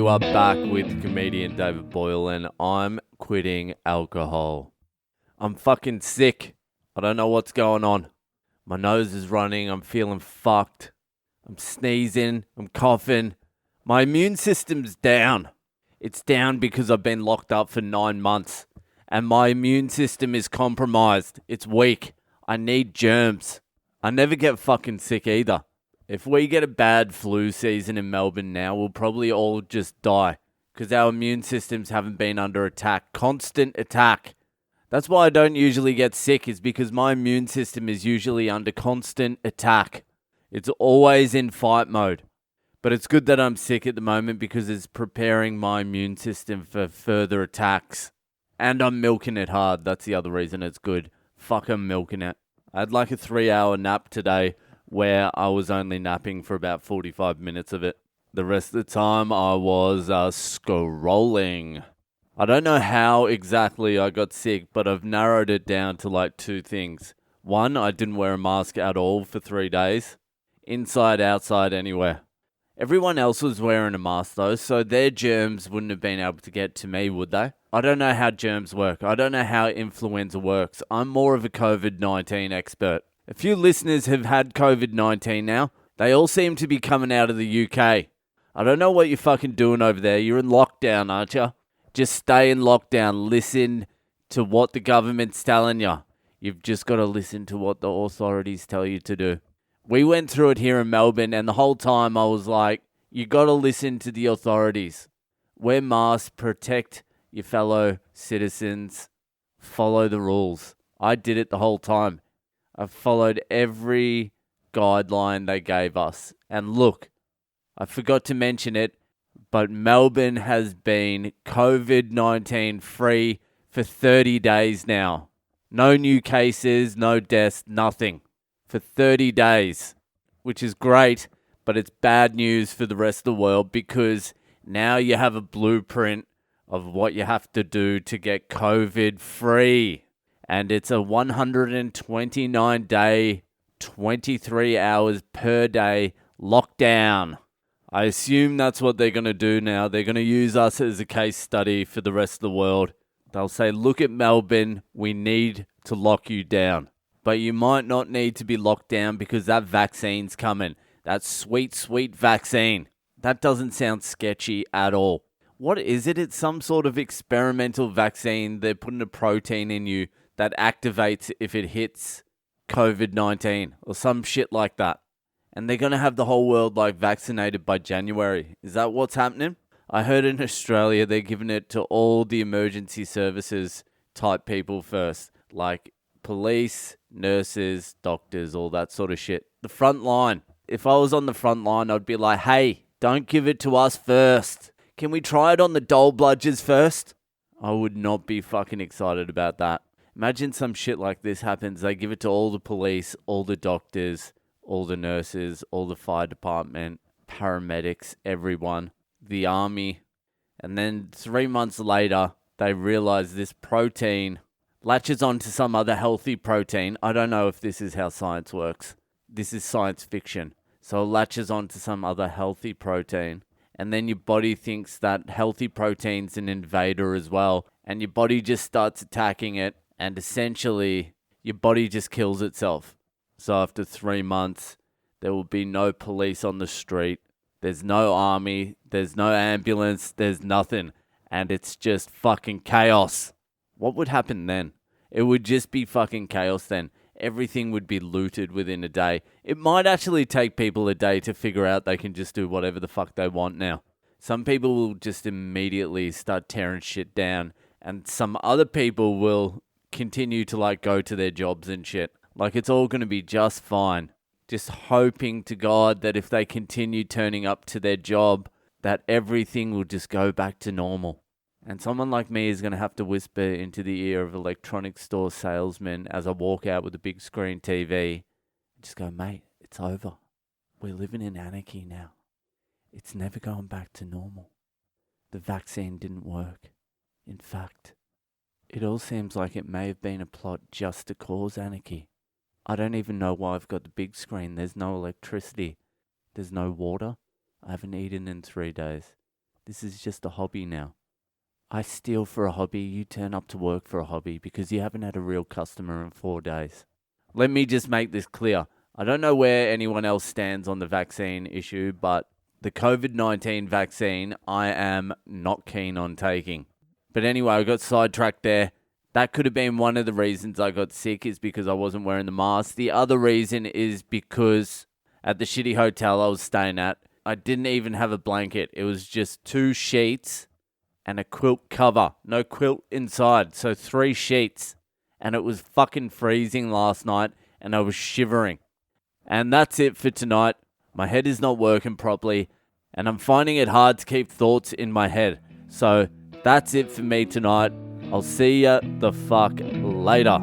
you are back with comedian David Boyle, and I'm quitting alcohol. I'm fucking sick. I don't know what's going on. My nose is running. I'm feeling fucked. I'm sneezing. I'm coughing. My immune system's down. It's down because I've been locked up for 9 months, and my immune system is compromised. It's weak. I need germs. I never get fucking sick either. If we get a bad flu season in Melbourne now, we'll probably all just die because our immune systems haven't been under attack. Constant attack. That's why I don't usually get sick, is because my immune system is usually under constant attack. It's always in fight mode. But it's good that I'm sick at the moment because it's preparing my immune system for further attacks. And I'm milking it hard. That's the other reason it's good. Fuck, I'm milking it. I had like a 3-hour nap today, where I was only napping for about 45 minutes of it. The rest of the time I was scrolling. I don't know how exactly I got sick, but I've narrowed it down to like 2 things. 1, I didn't wear a mask at all for 3 days. Inside, outside, anywhere. Everyone else was wearing a mask though, so their germs wouldn't have been able to get to me, would they? I don't know how germs work. I don't know how influenza works. I'm more of a COVID-19 expert. A few listeners have had COVID-19 now. They all seem to be coming out of the UK. I don't know what you're fucking doing over there. You're in lockdown, aren't you? Just stay in lockdown. Listen to what the government's telling you. You've just got to listen to what the authorities tell you to do. We went through it here in Melbourne, and the whole time I was like, you got to listen to the authorities. Wear masks, protect your fellow citizens, follow the rules. I did it the whole time. I followed every guideline they gave us. And look, I forgot to mention it, but Melbourne has been COVID-19 free for 30 days now. No new cases, no deaths, nothing. For 30 days, which is great, but it's bad news for the rest of the world because now you have a blueprint of what you have to do to get COVID free. And it's a 129-day, 23 hours per day lockdown. I assume that's what they're going to do now. They're going to use us as a case study for the rest of the world. They'll say, look at Melbourne, we need to lock you down. But you might not need to be locked down because that vaccine's coming. That sweet, sweet vaccine. That doesn't sound sketchy at all. What is it? It's some sort of experimental vaccine. They're putting a protein in you that activates if it hits COVID-19 or some shit like that. And they're going to have the whole world like vaccinated by January. Is that what's happening? I heard in Australia they're giving it to all the emergency services type people first. Like police, nurses, doctors, all that sort of shit. The front line. If I was on the front line, I'd be like, hey, don't give it to us first. Can we try it on the dole bludgers first? I would not be fucking excited about that. Imagine some shit like this happens. They give it to all the police, all the doctors, all the nurses, all the fire department, paramedics, everyone, the army. And then 3 months later, they realize this protein latches onto some other healthy protein. I don't know if this is how science works. This is science fiction. So it latches onto some other healthy protein. And then your body thinks that healthy protein's an invader as well. And your body just starts attacking it. And essentially, your body just kills itself. So after 3 months, there will be no police on the street. There's no army. There's no ambulance. There's nothing. And it's just fucking chaos. What would happen then? It would just be fucking chaos then. Everything would be looted within a day. It might actually take people a day to figure out they can just do whatever the fuck they want now. Some people will just immediately start tearing shit down. And some other people will continue to like go to their jobs and shit. Like it's all going to be just fine. Just hoping to God that if they continue turning up to their job, that everything will just go back to normal. And someone like me is going to have to whisper into the ear of electronics store salesman as I walk out with a big screen TV. Just go, mate, it's over. We're living in anarchy now. It's never going back to normal. The vaccine didn't work. In fact, it all seems like it may have been a plot just to cause anarchy. I don't even know why I've got the big screen. There's no electricity. There's no water. I haven't eaten in 3 days. This is just a hobby now. I steal for a hobby, you turn up to work for a hobby because you haven't had a real customer in 4 days. Let me just make this clear. I don't know where anyone else stands on the vaccine issue, but the COVID-19 vaccine I am not keen on taking. But anyway, I got sidetracked there. That could have been one of the reasons I got sick, is because I wasn't wearing the mask. The other reason is because at the shitty hotel I was staying at, I didn't even have a blanket. It was just 2 sheets and a quilt cover. No quilt inside. So 3 sheets. And it was fucking freezing last night and I was shivering. And that's it for tonight. My head is not working properly and I'm finding it hard to keep thoughts in my head. So that's it for me tonight. I'll see ya the fuck later.